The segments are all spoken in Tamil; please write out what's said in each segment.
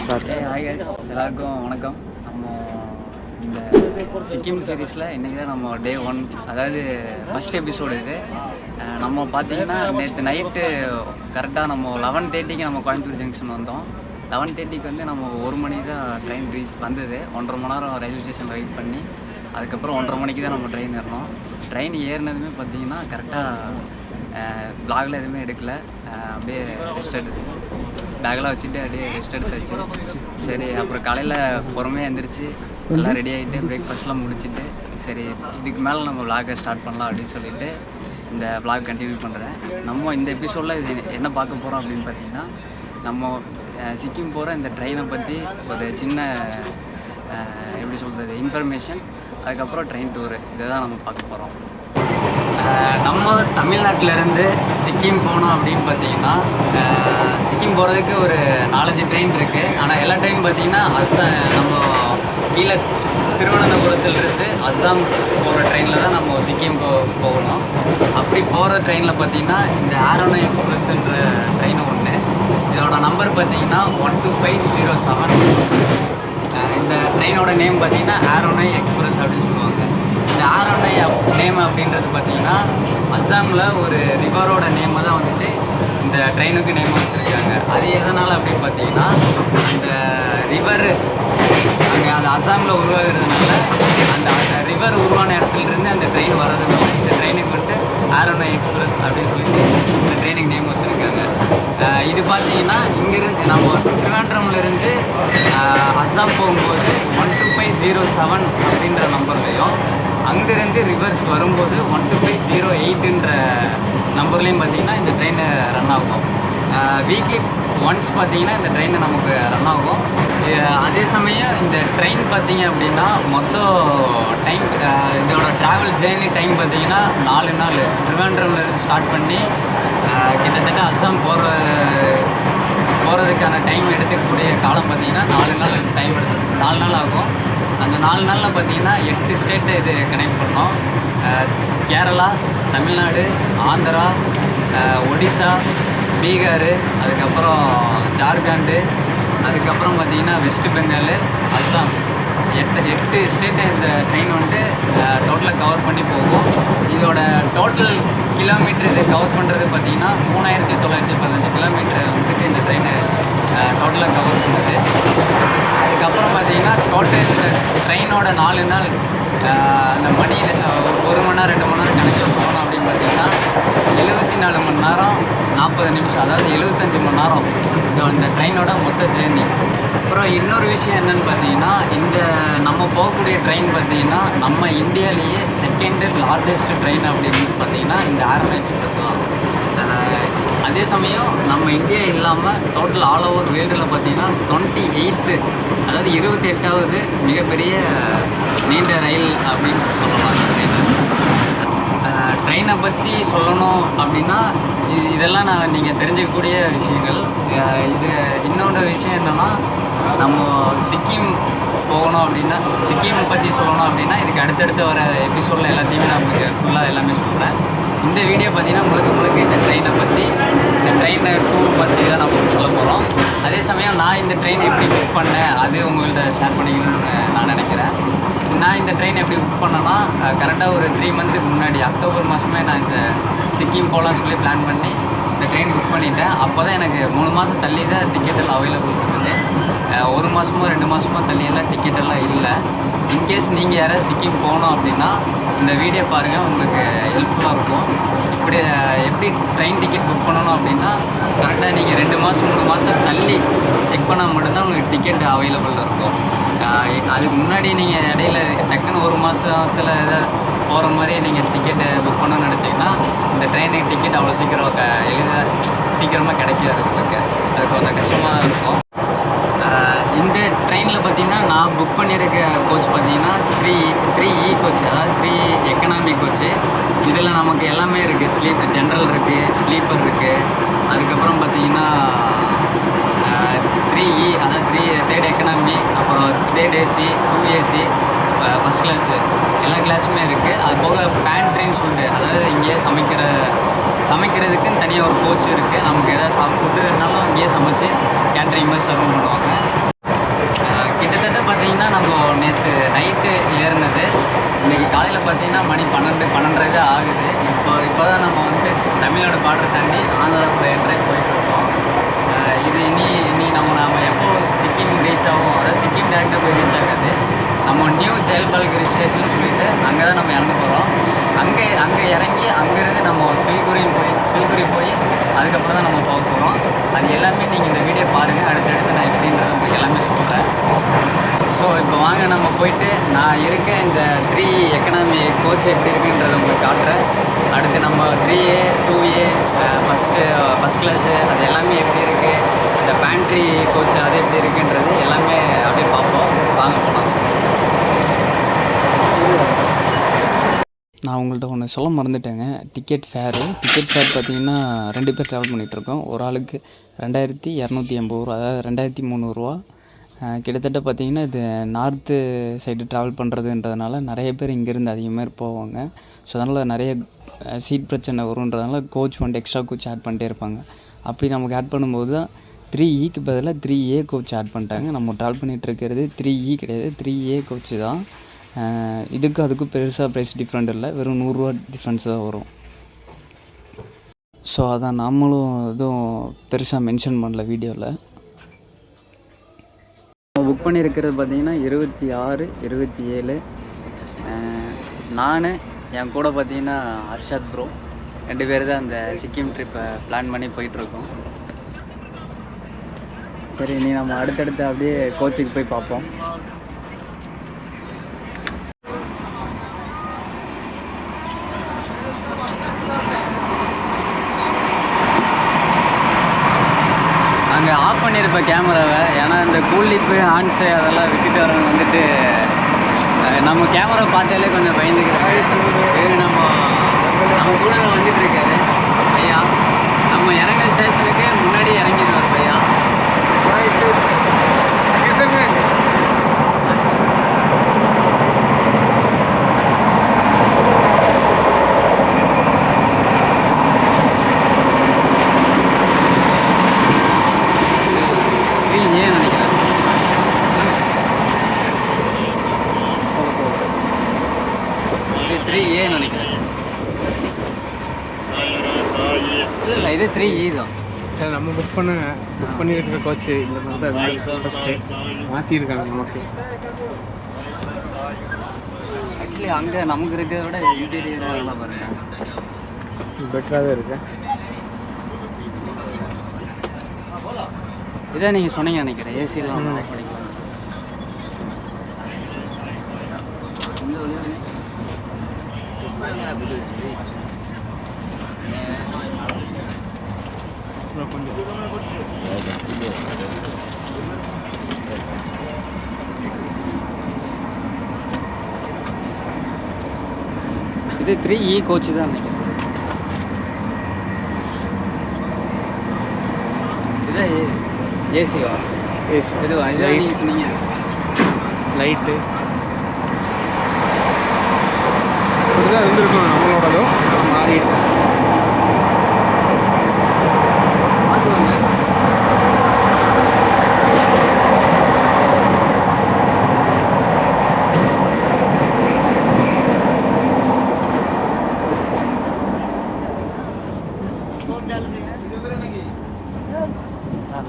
ஹாய் கைஸ், எல்லாருக்கும் வணக்கம். நம்ம இந்த சிக்கிம் சீரீஸில் இன்றைக்கி தான் நம்ம டே 1, அதாவது ஃபஸ்ட் எபிசோடு இது. நம்ம பார்த்தீங்கன்னா நேற்று நைட்டு கரெக்டாக நம்ம 11:30க்கு நம்ம கோயம்புத்தூர் ஜங்ஷன் வந்தோம். 11:30க்கு வந்து நம்ம 1 மணி தான் ட்ரெயின் ரீச் வந்தது. 1.5 மணி நேரம் ரயில்வே ஸ்டேஷன் வெயிட் பண்ணி அதுக்கப்புறம் 1:30 மணிக்கு தான் நம்ம ட்ரெயின் ஏறினோம். ட்ரெயின் ஏறினதுமே பார்த்தீங்கன்னா கரெக்டாக ப்ளாகில் எதுவுமே எடுக்கலை, அப்படியே ரெஸ்ட் எடுத்து பேக்கெலாம் வச்சுட்டு அப்படியே ரெஸ்ட் எடுத்தாச்சு. சரி, அப்புறம் காலையில் பொறுமையாக எழுந்திரிச்சு எல்லாம் ரெடி ஆகிட்டு பிரேக்ஃபாஸ்ட்லாம் முடிச்சுட்டு சரி இதுக்கு மேலே நம்ம வ்ளாகை ஸ்டார்ட் பண்ணலாம் அப்படின்னு சொல்லிட்டு இந்த வ்ளாக் கண்டினியூ பண்ணுறேன். நம்ம இந்த எபிசோடில் இது என்ன பார்க்க போகிறோம் அப்படின்னு பார்த்தீங்கன்னா, நம்ம சிக்கிம் போகிற இந்த ட்ரெயினை பற்றி ஒரு சின்ன எப்படி சொல்கிறது இன்ஃபர்மேஷன், அதுக்கப்புறம் ட்ரெயின் டூரு, இதை தான் நம்ம பார்க்க போகிறோம். நம்ம தமிழ்நாட்டிலேருந்து சிக்கிம் போனோம் அப்படின்னு பார்த்தீங்கன்னா, சிக்கிம் போகிறதுக்கு ஒரு 4-5 ட்ரெயின் இருக்குது. ஆனால் எல்லா ட்ரெயின் பார்த்தீங்கன்னா நம்ம கீழே திருவனந்தபுரத்துலேருந்து அஸ்ஸாம் போகிற ட்ரெயினில் தான் நம்ம சிக்கிம் போகணும். அப்படி போகிற ட்ரெயினில் பார்த்தீங்கன்னா இந்த ஆரோனை எக்ஸ்பிரஸ்ன்ற ட்ரெயின் ஒன்று. இதோட நம்பர் பார்த்தீங்கன்னா 12507. இந்த ட்ரெயினோட நேம் பார்த்தீங்கன்னா ஆரோனை எக்ஸ்பிரஸ் அப்படின்னு சொல்லுவாங்க. இந்த ஆரோனை நேம் அப்படின்றது பார்த்தீங்கன்னா அஸ்ஸாமில் ஒரு ரிவரோட நேமை தான் வந்துட்டு இந்த ட்ரெயினுக்கு நேம் வச்சுருக்காங்க. அது எதனால் அப்படின்னு பார்த்தீங்கன்னா, அந்த ரிவர் அங்கே அந்த அஸ்ஸாமில் உருவாகிறதுனால அந்த ரிவர் உருவான இடத்துலேருந்து அந்த ட்ரெயின் வர்றதுனால இந்த ட்ரெயினுக்கு வந்துட்டு ஆரோனை எக்ஸ்பிரஸ் அப்படின்னு சொல்லிட்டு இந்த ட்ரெயினுக்கு நேம் வச்சுருக்காங்க. இது பார்த்தீங்கன்னா இங்கேருந்து நம்ம திருவனந்தபுரம்லேருந்து அஸ்ஸாம் போகும்போது 12507 அப்படின்ற நம்பர்லையும், அங்கேருந்து ரிவர்ஸ் வரும்போது 12508ன்ற நம்பர்லேயும் பார்த்தீங்கன்னா இந்த ட்ரெயின் ரன் ஆகும். வீக்லி ஒன்ஸ் பார்த்தீங்கன்னா இந்த ட்ரெயின் நமக்கு ரன் ஆகும். அதே சமயம் இந்த ட்ரெயின் பார்த்தீங்க அப்படின்னா மொத்தம் டைம், இதோட ட்ராவல் ஜேர்னி டைம் பார்த்தீங்கன்னா 4 நாள். திருவனந்தபுரம்லேருந்து ஸ்டார்ட் பண்ணி கிட்டத்தட்ட அஸ்ஸாம் போகிறதுக்கான டைம் எடுத்துக்கக்கூடிய காலம் பார்த்தீங்கன்னா 4 நாள் டைம் 4 நாள் ஆகும். அந்த 4 நாளில் பார்த்தீங்கன்னா 8 ஸ்டேட்டை இது கனெக்ட் பண்ணோம். கேரளா, தமிழ்நாடு, ஆந்திரா, ஒடிசா, பீகார், அதுக்கப்புறம் ஜார்க்கண்டு, அதுக்கப்புறம் பார்த்தீங்கன்னா வெஸ்ட் பெங்கால், அஸ்ஸாம், 8 ஸ்டேட்டை இந்த ட்ரெயின் வந்துட்டு டோட்டலாக கவர் பண்ணி போகும். இதோட டோட்டல் கிலோமீட்டர் இது கவர் பண்ணுறது பார்த்தீங்கன்னா 3915 கிலோமீட்டர் வந்துட்டு இந்த ட்ரெயின் டோட்டலாக கவர் பண்ணுது. அதுக்கப்புறம் பார்த்தீங்கன்னா டோட்டல் இந்த ட்ரெயினோட 4 நாள் அந்த மணியில் 1 மணி நேரம் 2 மணி நேரம் கணக்கில் போகணும் அப்படின்னு பார்த்தீங்கன்னா 74 மணி நேரம் 40 நிமிஷம், அதாவது 75 மணி நேரம் இந்த ட்ரெயினோட மொத்த ஜேர்னி. அப்புறம் இன்னொரு விஷயம் என்னென்னு பார்த்தீங்கன்னா, இந்த நம்ம போகக்கூடிய ட்ரெயின் பார்த்தீங்கன்னா நம்ம இந்தியாவிலேயே செகண்ட் லார்ஜஸ்ட் ட்ரெயின் அப்படின்னு பார்த்தீங்கன்னா இந்த ஆரோனை எக்ஸ்பிரஸ் தான். அதே சமயம் நம்ம இந்தியா இல்லாமல் டோட்டல் ஆல் ஓவர் வேர்ல்டில் பார்த்தீங்கன்னா 28th, அதாவது 28வது மிகப்பெரிய நீண்ட ரயில் அப்படின்னு சொல்லலாம். ட்ரெயினை பற்றி சொல்லணும் அப்படின்னா இதெல்லாம் நீங்கள் தெரிஞ்சுக்கக்கூடிய விஷயங்கள். இது இன்னொரு விஷயம் என்னென்னா, நம்ம சிக்கிம் போகணும் அப்படின்னா, சிக்கிம் பற்றி சொல்லணும் அப்படின்னா இதுக்கு அடுத்தடுத்து வர எபிசோடில் எல்லாத்தையுமே நான் உங்களுக்கு ஃபுல்லாக எல்லாமே சொல்கிறேன். இந்த வீடியோ பார்த்தீங்கன்னா உங்களுக்கு இந்த ட்ரெயினை பற்றி, இந்த ட்ரெயின் டூர் பற்றி தான் நம்ம சொல்ல போகிறோம். அதே சமயம் நான் இந்த ட்ரெயின் எப்படி புக் பண்ணேன் அது உங்கள்கிட்ட ஷேர் பண்ணிக்கணும்னு நான் நினைக்கிறேன். நான் இந்த ட்ரெயின் எப்படி புக் பண்ணேன்னா, கரெக்டாக ஒரு 3 மந்த்துக்கு முன்னாடி அக்டோபர் மாதமே நான் இந்த சிக்கிம் போகலான்னு சொல்லி பிளான் பண்ணி இந்த ட்ரெயின் புக் பண்ணிட்டேன். அப்போ தான் எனக்கு 3 மாதம் தள்ளி தான் டிக்கெட் எல்லாம் அவைலபிள் இருக்குது. 1 மாதமோ 2 மாதமோ தள்ளியெல்லாம் டிக்கெட் எல்லாம் இல்லை. இன்கேஸ் நீங்கள் யாராவது சிக்கிம் போகணும் அப்படின்னா இந்த வீடியோ பாருங்கள், உங்களுக்கு ஹெல்ப்ஃபுல்லாக இருக்கும். இப்படி எப்படி ட்ரெயின் டிக்கெட் புக் பண்ணணும் அப்படின்னா, கரெக்டாக நீங்கள் 2 மாதம் 3 மாதம் தள்ளி செக் பண்ணால் மட்டும்தான் உங்களுக்கு டிக்கெட் அவைலபிள் இருக்கும். அதுக்கு முன்னாடி நீங்கள் இடையில டக்குன்னு 1 மாதத்தில் எதாவது போகிற மாதிரி நீங்கள் டிக்கெட்டு புக் பண்ணணும்னு நினச்சிங்கன்னா இந்த ட்ரெயினுக்கு டிக்கெட் அவ்வளோ சீக்கிரமாக கிடைக்காது உங்களுக்கு. அது கொஞ்சம் கஷ்டமாக இருக்கும். இந்த ட்ரெயினில் பார்த்தீங்கன்னா நான் புக் பண்ணியிருக்க கோச் பார்த்தீங்கன்னா 3E கோச், அதாவது 3 எக்கனாமி கோச்சு. இதில் நமக்கு எல்லாமே இருக்குது. ஜென்ரல் இருக்குது, ஸ்லீப்பர் இருக்குது, அதுக்கப்புறம் பார்த்தீங்கன்னா 3E அதாவது 3rd எக்கனாமி, அப்புறம் 3rd AC, 2AC, first class, எல்லா கிளாஸுமே இருக்குது. அது போக பேண்ட்ரின்னு சொல்லிட்டு, அதாவது இங்கேயே சமைக்கிறதுக்குன்னு தனியாக ஒரு கோச் இருக்குது. நமக்கு எதாவது ஃபுட்டு வேணாலும் இங்கேயே சமைச்சு கேட்ரிங் மாதிரி சர்வ் பண்ணுவாங்க. சென்னையில் பார்த்தீங்கன்னா மணி 12 ஆகுது. இப்போ தான் நம்ம வந்து தமிழோட பார்டர் தாண்டி ஆந்திராவுக்குள்ள என்ட்ரே போயிட்டுருக்கோம். இது இனி நம்ம எப்போ சிக்கிம் ரீச் ஆகும், அதாவது சிக்கிம் டேரக்டாக போய் ரீச் ஆகாது. நம்ம நியூ ஜெயல்பால்கிரி ஸ்டேஷன் சொல்லிட்டு அங்கே தான் நம்ம இறங்க போகிறோம். அங்கே இறங்கி அங்கேருந்து நம்ம சில்குரி போய் அதுக்கப்புறம் தான் நம்ம போக போகிறோம். அது எல்லாமே நீங்கள் இந்த வீடியோ பாருங்கள். அடுத்தடுத்து நான் எப்படின்றத உங்களுக்கு எல்லாமே சொல்கிறேன். ஸோ இப்போ வாங்க நம்ம போயிட்டு நான் இருக்க இந்த 3 எக்கனாமி கோச் எப்படி இருக்குன்றதை உங்களுக்கு காட்டுறேன். அடுத்து நம்ம 3A 2A ஃபஸ்ட் கிளாஸு அது எல்லாமே எப்படி இருக்குது, இந்த பேண்ட்ரி கோச் அது எப்படி இருக்குன்றது எல்லாமே அப்படியே பார்ப்போம். வாங்க போகலாம். நான் உங்கள்கிட்ட ஒன்று சொல்ல மறந்துட்டேங்க. டிக்கெட் ஃபேர் பார்த்தீங்கன்னா 2 பேர் ட்ராவல் பண்ணிகிட்ருக்கோம். ஒரு ஆளுக்கு 2280 ரூபா, அதாவது 2300 ரூபா. கிட்டத்தட்ட பார்த்திங்கன்னா இது நார்த்து சைடு ட்ராவல் பண்ணுறதுன்றதுனால நிறைய பேர் இங்கேருந்து அதிகமாக போவாங்க. ஸோ அதனால் நிறைய சீட் பிரச்சனை வருன்றதுனால கோச் வந்துட்டு எக்ஸ்ட்ரா கோச் ஆட் பண்ணிட்டே இருப்பாங்க. அப்படி நமக்கு ஆட் பண்ணும்போது தான் 3Eக்கு பதிலாக 3A கோச் ஆட் பண்ணிட்டாங்க. நம்ம ட்ராவல் பண்ணிகிட்டு இருக்கிறது 3E கிடையாது, 3A கோச்சு தான். அதுக்கும் பெருசாக ப்ரைஸ் டிஃப்ரெண்ட் இல்லை, வெறும் 100 ரூபா டிஃப்ரென்ஸ் தான் வரும். ஸோ அதான் நாமளும் எதுவும் பெருசாக மென்ஷன் பண்ணல வீடியோவில். புக் பண்ணியிருக்கிறது பார்த்திங்கன்னா 26, 27. நான் என் கூட பார்த்திங்கன்னா ஹர்ஷத் ப்ரோ 2 பேர் தான் அந்த சிக்கிம் ட்ரிப்பை பிளான் பண்ணி போயிட்டுருக்கோம். சரி, நீ நம்ம அடுத்தடுத்து அப்படியே கோச்சுக்கு போய் பார்ப்போம். அங்கே ஆஃப் பண்ணியிருப்பேன் கேமராவை. ஏன்னா இந்த கூலிப்பு ஹான்ஸு அதெல்லாம் விட்டுட்டு வரவங்க வந்துட்டு நம்ம கேமரா பார்த்தாலே கொஞ்சம் பயந்துக்கிறேன். நம்ம கூட வந்துட்டு இருக்காரு பையா. நம்ம இறங்குற ஸ்டேஷனுக்கு முன்னாடி இறங்கிடுவார் பையா. இல்லை இது 3E தான் சார். நம்ம புக் பண்ணியிருக்கிற கோச்சு இந்த மாதிரி தான் ஃபஸ்ட்டு மாற்றிருக்காங்க நமக்கு. ஆக்சுவலி அங்கே நமக்கு இருக்கிறத விட இன்டீரியர் நல்லா பாருங்க, பெட்டராகவே இருக்கு. இதான் நீங்கள் சொன்னீங்க நினைக்கிறேன். ஏசியெல்லாம் படிக்கலாம். இது 3E கோச்சு தான் நினைக்கிறேன். இதான் ஏசிவா? ஏசி இதுவா? இதான் நீங்கள் சொன்னீங்க லைட்டு இப்படிதான் இருந்திருக்கணும் நம்மளோடதும். மாறிடுச்சு.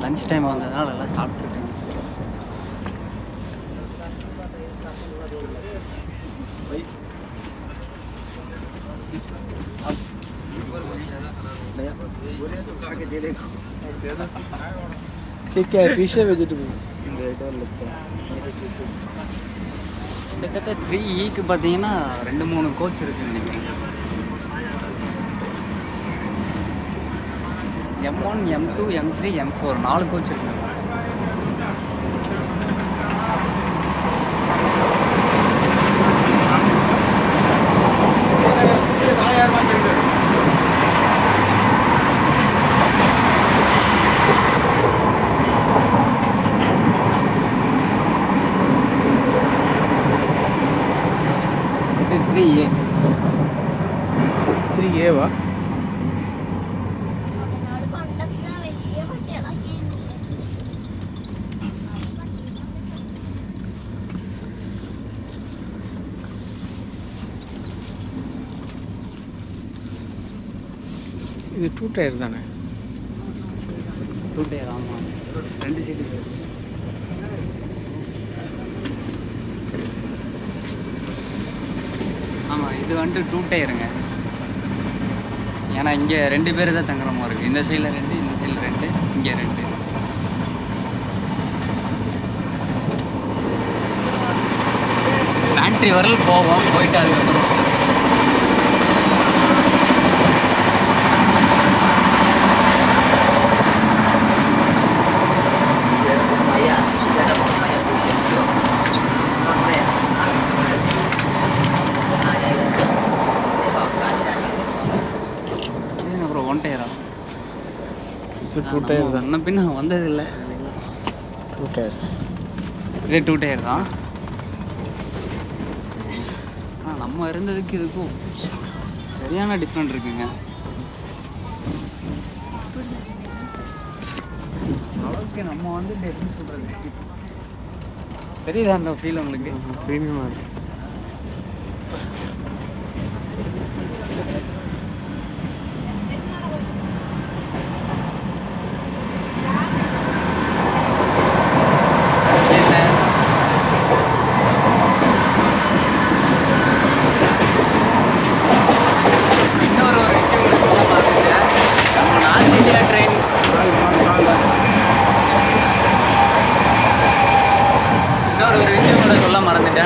லஞ்ச் டைம் வந்ததுனால நல்லா சாப்பிட்ருக்கேன். ठीक है, फिश है वेजिटेबल கிட்டத்தட்ட 3Eக்கு பார்த்தீங்கன்னா 2-3 கோச் இருக்குன்னு நினைக்கிறேன். M1, M2, M3, M4 4 coach இருக்கு. இது 3A. 3A இது 2 டயர் தானே? 2 டயர். ஆமாம், 2 சீட்டு. ஆமாம், இது வந்துட்டு 2 டயருங்க. ஏன்னா இங்கே 2 பேர் தான் தங்குற மாதிரி இருக்குது. இந்த சைடில் 2, இந்த சைடில் 2, இங்கே 2. பேண்ட்ரி வரல் போவோம், போயிட்டு அதுக்கப்புறம் அப்புறம் 1 டயரா? இது 2 டயர் தான். இன்னும் பின்ன வந்ததில்லை. 2 டயர். இதே 2 டயர் தான். நம்ம இருந்ததுக்கு இதுக்கும் சரியான டிஃப்ரெண்ட் இருக்குங்க. அளவுக்கு நம்ம வந்துட்டு எப்படி சொல்கிறது, தெரியுதா அந்த ஃபீல் உங்களுக்கு? ப்ரீமியமாக இருக்கு.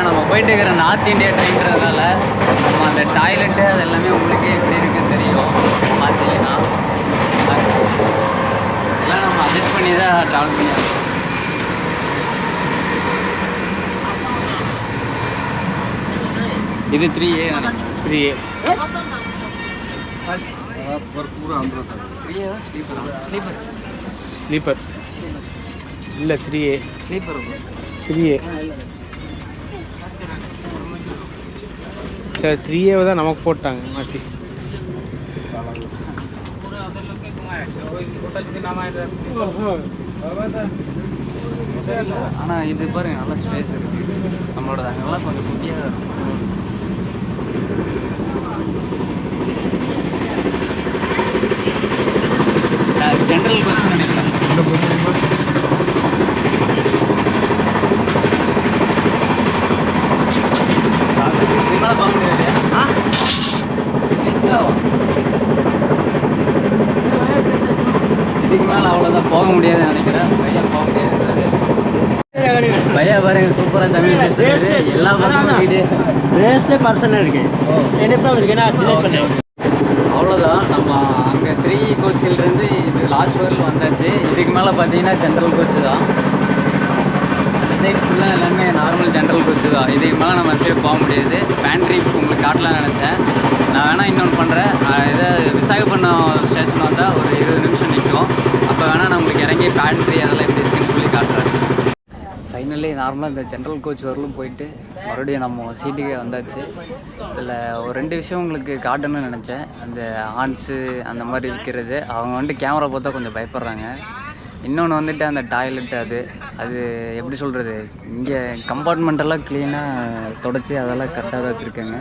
நம்ம போயிட்டு இருக்கிற நார்த் இந்தியா ட்ரெயின்றதுனால நம்ம அந்த டாய்லெட்டு அது எல்லாமே உங்களுக்கு எப்படி இருக்குன்னு தெரியும். பார்த்தீங்கன்னா எல்லாம் நம்ம அட்ஜஸ்ட் பண்ணி தான் ட்ராவல் பண்ணி ஆகணும். இது 3A. 3A. 3A sleeper. Sleeper sleeper இல்லை 3A. Sleeper 3A. சரி 3A தான் நமக்கு போட்டாங்க மாற்றி. ஆனால் இது பாருங்க நல்ல ஸ்பேஸ் இருக்குது. நம்மளோட அங்கெல்லாம் கொஞ்சம் குட்டியாக இருக்கும். ஜென்ரல் கோச் நினைக்கிறேன். இதுக்கு மேலே அவ்வளோதான் போக முடியாதுன்னு நினைக்கிறேன். பையன் போக முடியாது. பையா பாருங்க சூப்பராக தமிழ் பேசுறது. எல்லா பசங்களும் ரேஸ்லேயே பர்சனாக இருக்கு. என்ன இருக்குன்னா டிசைட் பண்ணேன். அவ்வளோதான். நம்ம அங்கே 3 கோச்சிலிருந்து இது லாஸ்ட் வரல் வந்தாச்சு. இதுக்கு மேலே பார்த்தீங்கன்னா ஜென்ரல் கோச்சு தான். அந்த சைடு ஃபுல்லாக எல்லாமே நார்மல் ஜென்ரல் கோச்சு தான். இதுக்கு மேலே நம்ம சைடு போக முடியாது. பேண்ட்ரி உங்களுக்கு காட்டலாம்னு நினச்சேன். நான் வேணால் இன்னொன்று பண்ணுறேன். இதை விசாகப்பட்டினம் ஸ்டேஷன் வந்தால் ஒரு 20 நிமிஷம் நிற்கும். அப்போ வேணால் நம்மளுக்கு இறங்கி பேண்ட்ரி அதெல்லாம் எப்படி இருக்குன்னு சொல்லி காட்டுறேன். ஃபைனலி நார்மலாக இந்த ஜென்ரல் கோச் வரலும் போயிட்டு மறுபடியும் நம்ம சீட்டுக்கே வந்தாச்சு. இதில் ஒரு 2 விஷயம் உங்களுக்கு காட்டணும்னு நினச்சேன். அந்த ஆன்ஸு அந்த மாதிரி விற்கிறது, அவங்க வந்துட்டு கேமரா பார்த்தா கொஞ்சம் பயப்படுறாங்க. இன்னொன்று வந்துட்டு அந்த டாய்லெட் அது எப்படி சொல்கிறது, இங்கே கம்பார்ட்மெண்ட்டெல்லாம் க்ளீனாக தொடச்சி அதெல்லாம் கரெக்டாக தான் வச்சுருக்காங்க.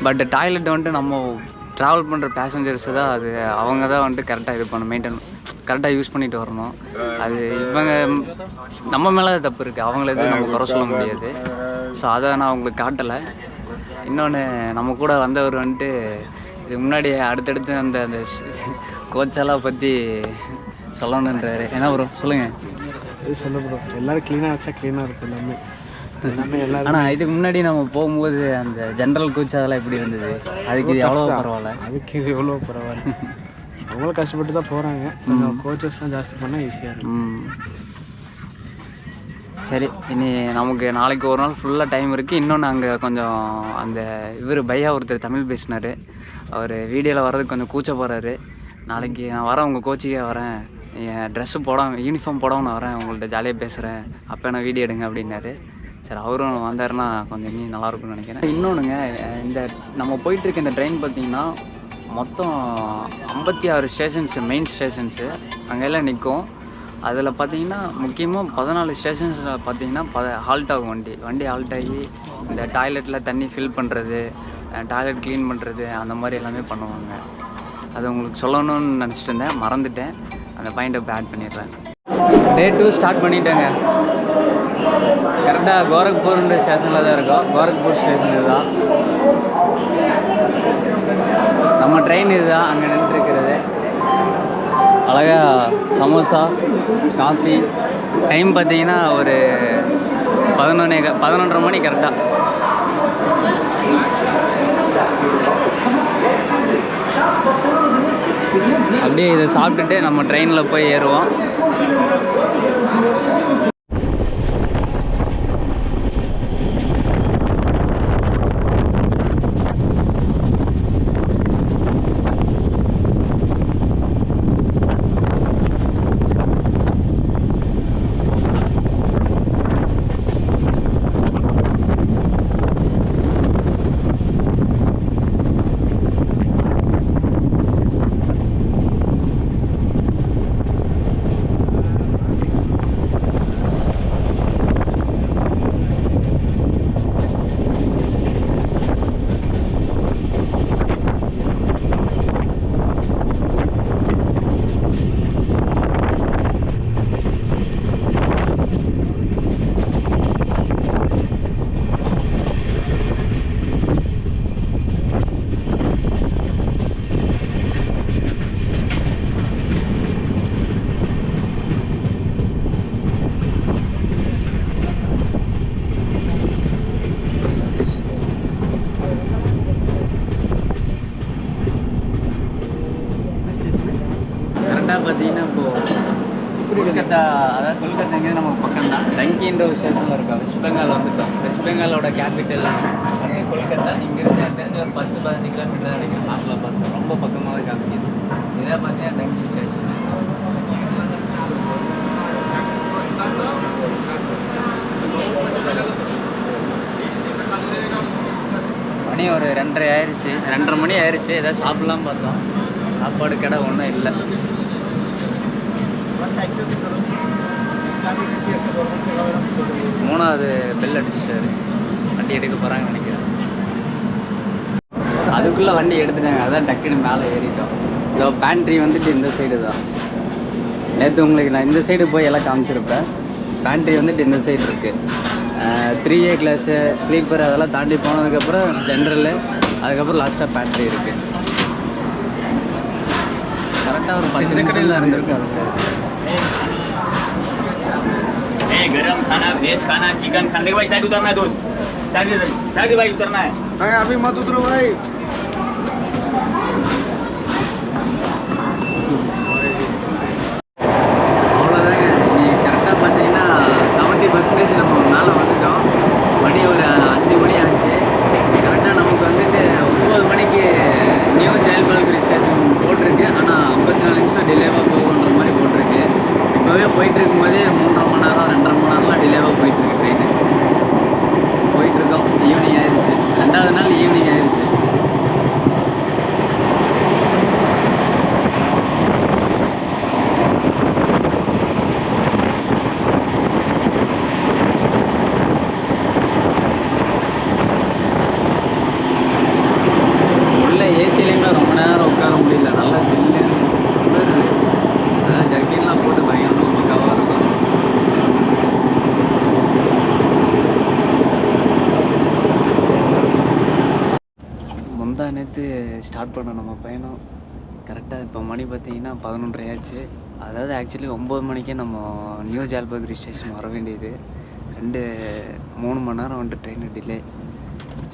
பட் டாய்லெட் வந்துட்டு நம்ம ட்ராவல் பண்ணுற பேசஞ்சர்ஸு தான் அது அவங்க தான் வந்துட்டு கரெக்டாக இது பண்ணணும், மெயின்டைன் கரெக்டாக யூஸ் பண்ணிட்டு வரணும். அது இவங்க நம்ம மேலே தப்பு இருக்குது, அவங்கள எதுவும் நம்ம குறை சொல்ல முடியாது. ஸோ அதை நான் அவங்களுக்கு காட்டலை. இன்னொன்று நம்ம கூட வந்தவர் வந்துட்டு இதுக்கு முன்னாடி அடுத்தடுத்து அந்த அந்த கோச்செல்லாம் பற்றி சொல்லணுன்றாரு. என்ன ப்ரோ சொல்லுங்கள். அது சொல்ல ப்ரோ, எல்லோரும் க்ளீனாக வச்சா க்ளீனாக இருக்கும் எல்லாமே எல்லோரும். ஆனால் இதுக்கு முன்னாடி நம்ம போகும்போது அந்த ஜென்ரல் கோச் அதெல்லாம் எப்படி இருந்தது? அதுக்கு இது எவ்வளோ பரவாயில்ல? அதுக்கு இது எவ்வளோ பரவாயில்ல. அவங்களும் கஷ்டப்பட்டு தான் போகிறாங்க. கொஞ்சம் கோச்சஸ்லாம் ஜாஸ்தி பண்ணால் ஈஸியாக இருக்கும். சரி, இனி நமக்கு நாளைக்கு ஒரு நாள் ஃபுல்லாக டைம் இருக்குது. இன்னொன்று அங்கே கொஞ்சம் அந்த பையா ஒருத்தர் தமிழ் பேசினார். அவர் வீடியோவில் வர்றதுக்கு கொஞ்சம் கூச்சப்படுறாரு. நாளைக்கு நான் வரேன், உங்கள் கோச்சிக்கே வரேன், என் ட்ரெஸ்ஸு போடாமல் யூனிஃபார்ம் போடாமல் நான் வரேன், உங்கள்கிட்ட ஜாலியாக பேசுகிறேன், அப்போ நான் வீடியோ எடுங்க அப்படின்னாரு. சரி, அவரும் வந்தாருன்னா கொஞ்சம் இன்னும் நல்லாயிருக்கும்னு நினைக்கிறேன். இன்னொன்றுங்க, இந்த நம்ம போயிட்டுருக்க இந்த ட்ரெயின் பார்த்திங்கன்னா மொத்தம் 56 ஸ்டேஷன்ஸு, மெயின் ஸ்டேஷன்ஸு அங்கெல்லாம் நிற்கும். அதில் பார்த்திங்கன்னா முக்கியமாக 14 ஸ்டேஷன்ஸில் பார்த்திங்கன்னா ஹால்ட் ஆகும். வண்டி ஹால்ட் ஆகி இந்த டாய்லெட்டில் தண்ணி ஃபில் பண்ணுறது, டாய்லெட் க்ளீன் பண்ணுறது, அந்த மாதிரி எல்லாமே பண்ணுவாங்க. அதை உங்களுக்கு சொல்லணும்னு நினச்சிட்டு இருந்தேன், மறந்துட்டேன். அந்த பாயிண்ட்டை இப்போ ஆட் பண்ணிடுறேன். டே 2 ஸ்டார்ட் பண்ணிட்டேங்க. கரெக்டாக கோரக்பூர்ன்ற ஸ்டேஷனில் தான் இருக்கோம். கோரக்பூர் ஸ்டேஷன் இதுதான், நம்ம ட்ரெயின் இதுதான். அங்கே நின்றுருக்கிறது அழகாக சமோசா, காஃபி. டைம் பார்த்தீங்கன்னா ஒரு 11:30 மணி கரெக்டாக. அப்படியே இதை சாப்பிட்டுட்டு நம்ம ட்ரெயினில் போய் ஏறுவோம். பார்த்தீங்கன்னா இப்போது கொல்கத்தா, அதாவது கொல்கத்தாங்கிறது நமக்கு பக்கம் தான். டங்கின்ற ஒரு ஸ்டேஷனில் இருக்கோம். வெஸ்ட் பெங்கால் வந்துட்டோம். வெஸ்ட் பெங்காலோட கேபிட்டல் வந்து கொல்கத்தா. இங்கேருந்து எனக்கு தெரிஞ்ச ஒரு 10-15 கிலோமீட்டர் தான் இருக்குது. மேப்பில் பார்த்தோம், ரொம்ப பக்கமாக தான் காமிக்குது. இதை பார்த்தீங்கன்னா டங்கி ஸ்டேஷன். மணி ஒரு 2:30 ஆயிடுச்சு, 2:30 மணி ஆயிடுச்சு. ஏதாவது சாப்பிட்லாம் பார்த்தோம், சாப்பாடு கடை ஒன்றும் இல்லை. மூணாவது பெல் அடிச்சிட்டாரு, வண்டி எடுக்க போகிறாங்கன்னு நினைக்கிறேன். அதுக்குள்ளே வண்டி எடுத்துட்டாங்க, அதான் டக்குன்னு மேலே ஏறிட்டோம். இதோ பேண்ட்ரி வந்துட்டு இந்த சைடு தான். நேற்று உங்களுக்கு நான் இந்த சைடு போய் எல்லாம் காமிச்சிருப்பேன். பேண்ட்ரி வந்துட்டு இந்த சைடு இருக்குது. 3A கிளாஸு, ஸ்லீப்பர் அதெல்லாம் தாண்டி போனதுக்கப்புறம் ஜென்ரலு, அதுக்கப்புறம் லாஸ்ட்டாக பேண்ட்ரி இருக்குது. கரெக்டாக ஒரு 10 நிமிஷம் தான் இருந்திருக்கு. गरम खाना, वेज खाना, चिकन खाने के भाई साइड उतरना है दोस्त, साइड भाई उतरना है। अभी मत उतरो भाई। அவ்வளோதாங்க. நீ கரெக்டாக பார்த்தீங்கன்னா 70% நம்ம மேலே வந்துட்டோம். மணி ஒரு 5 மணி ஆச்சு. கரெக்டாக நமக்கு வந்துட்டு 9 மணிக்கு நியூ ஜெயல்பால்குரி ஸ்டேஷன் போட்டிருக்கு. ஆனால் 54 நிமிஷம் டிலேவாக போகுன்ற மாதிரி போட்டிருக்கு. இப்போவே போயிட்டு இருக்கும்போதே 3.5 மணி நேரம் 2.5 மணி நேரம்லாம் டிலேவாக போயிட்டுருக்கு ட்ரெயின். போயிட்டுருக்கோம். ஈவினிங் ஆயிடுச்சு, 2வது நாள் ஈவினிங் ஆயிடுச்சு. உள்ள ஏசிலேயுமே ரொம்ப நேரம் உட்கார முடியல, நல்லா ஜில்லுன்னு குளிருது. அதான் ஜர்க்கின்லாம் போட்டு பயங்கரமாக பக்காவாக இருக்கும். முந்தா நேற்று ஸ்டார்ட் பண்ணோம் நம்ம பயணம். கரெக்டாக இப்போ மணி பார்த்தீங்கன்னா 11:30 ஆச்சு. அதாவது ஆக்சுவலி 9 மணிக்கே நம்ம நியூ ஜல்பைகுரி ஸ்டேஷன் வர வேண்டியது. 3 மணி நேரம் வந்துட்டு ட்ரெயின் டிலே.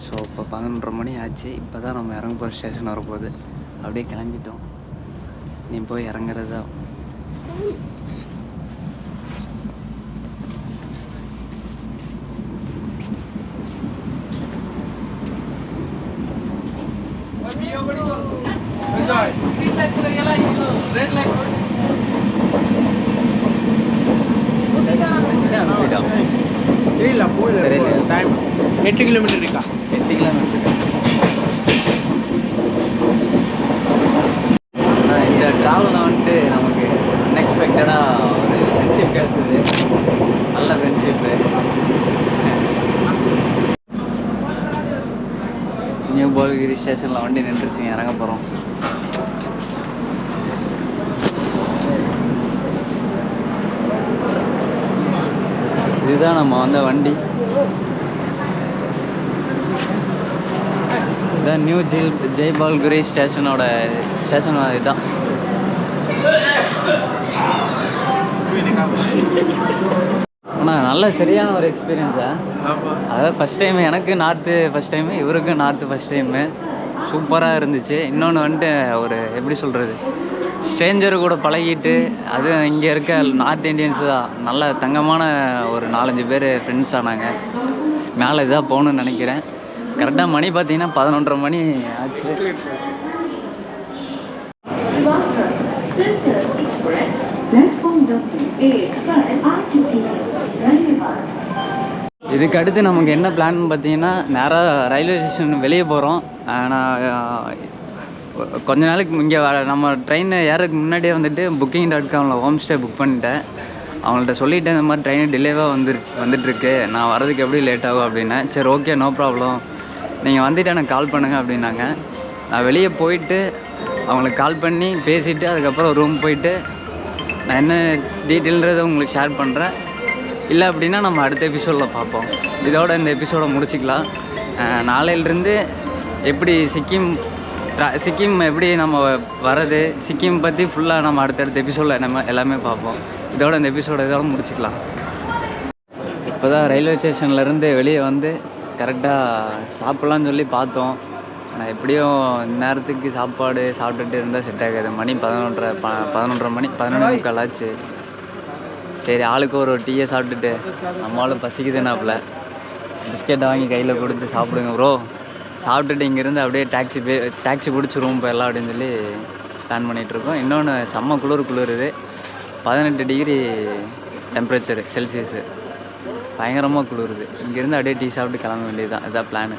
ஸோ இப்போ 11:30 மணி ஆச்சு. இப்போ தான் நம்ம இறங்க போகிற ஸ்டேஷன் வரப்போகுது. அப்படியே கிளம்பிட்டோம், நீ போய் இறங்குறது தான். ಇಲ್ಲ ಟೈಮ್ 8 ಕಿಲೋಮೀಟರ್ இருக்கா? 8 கிலோமீட்டர். இந்த ட்ராவலில் வந்துட்டு நமக்கு அன்எக்ஸ்பெக்டடாக ஒரு ஃப்ரெண்ட்ஷிப் கிடச்சிது. நல்ல ஃப்ரெண்ட்ஷிப்பு. நியூ பால்கிரி ஸ்டேஷனில் வண்டி நின்றுச்சுங்க, இறங்க போகிறோம். இதுதான் நம்ம வந்த வண்டி. இதுதான் நியூ ஜெய்பால்குரி ஸ்டேஷன் இதுதான். ஆனால் நல்ல சரியான ஒரு எக்ஸ்பீரியன்ஸா. அதாவது ஃபஸ்ட் டைம் எனக்கு நார்த்து ஃபஸ்ட் டைமு, இவருக்கும் நார்த்து ஃபஸ்ட் டைமு. சூப்பராக இருந்துச்சு. இன்னொன்று வந்துட்டு ஒரு எப்படி சொல்கிறது, ஸ்ட்ரேஞ்சரு கூட பழகிட்டு, அது இங்கே இருக்க நார்த் இந்தியன்ஸ் தான் நல்ல தங்கமான ஒரு 4-5 பேர் ஃப்ரெண்ட்ஸ் ஆனாங்க. மேலே இதாக போகணுன்னு நினைக்கிறேன். கரெக்டாக மணி பார்த்தீங்கன்னா 11:30 மணி ஆச்சு. இதுக்கு அடுத்து நமக்கு என்ன பிளான் பார்த்தீங்கன்னா, நேராக ரயில்வே ஸ்டேஷன் வெளியே போகிறோம். நான் கொஞ்ச நாளைக்கு இங்கே நம்ம ட்ரெயின் ஏறதுக்கு முன்னாடியே வந்துட்டு booking.comல ஹோம் ஸ்டே புக் பண்ணிட்டேன். அவங்கள்ட்ட சொல்லிவிட்டேன், இந்த மாதிரி ட்ரெயின் டிலேவாக வந்துட்டுருக்கு, நான் வரதுக்கு எப்படி லேட் ஆகும் அப்படின்னேன். சரி ஓகே நோ ப்ராப்ளம், நீங்கள் வந்துட்டு எனக்கு கால் பண்ணுங்கள் அப்படின்னாங்க. நான் வெளியே போயிட்டு அவங்களுக்கு கால் பண்ணி பேசிவிட்டு அதுக்கப்புறம் ரூம் போயிட்டு நான் என்ன டீட்டெயில்ன்றதை உங்களுக்கு ஷேர் பண்ணுறேன். இல்லை அப்படின்னா நம்ம அடுத்த எபிசோடில் பார்ப்போம். இதோட இந்த எபிசோடை முடிச்சிக்கலாம். நாளையிலிருந்து எப்படி சிக்கிம் எப்படி நம்ம வர்றது, சிக்கிம் பற்றி ஃபுல்லாக நம்ம அடுத்தடுத்த எபிசோடில் நம்ம எல்லாமே பார்ப்போம். இதோட இந்த இதோட முடிச்சிக்கலாம். இப்போ தான் ரயில்வே ஸ்டேஷன்லேருந்து வெளியே வந்து கரெக்டாக சாப்பிட்லான்னு சொல்லி பார்த்தோம். ஆனால் எப்படியும் நேரத்துக்கு சாப்பாடு சாப்பிட்டுட்டு இருந்தால் செட் ஆகாது. மணி 11:30 மணி 11:45 ஆச்சு. சரி ஆளுக்கு ஒரு டீயை சாப்பிட்டுட்டு, நம்மளும் பசிக்குதுன்னாப்புல பிஸ்கெட்டை வாங்கி கையில் கொடுத்து சாப்பிடுங்க ப்ரோ, சாப்பிட்டுட்டு இங்கேருந்து அப்படியே டாக்ஸி பிடிச்சி ரூம் போயிடலாம் அப்படின்னு சொல்லி பிளான் பண்ணிகிட்ருக்கோம். இன்னொன்று செம்ம குளிருது. 18 டிகிரி டெம்பரேச்சரு செல்சியஸு, பயங்கரமாக குளிருது. இங்கேருந்து அப்படியே டீ சாப்பிட்டு கிளம்ப வேண்டியது தான். இதுதான் பிளானு.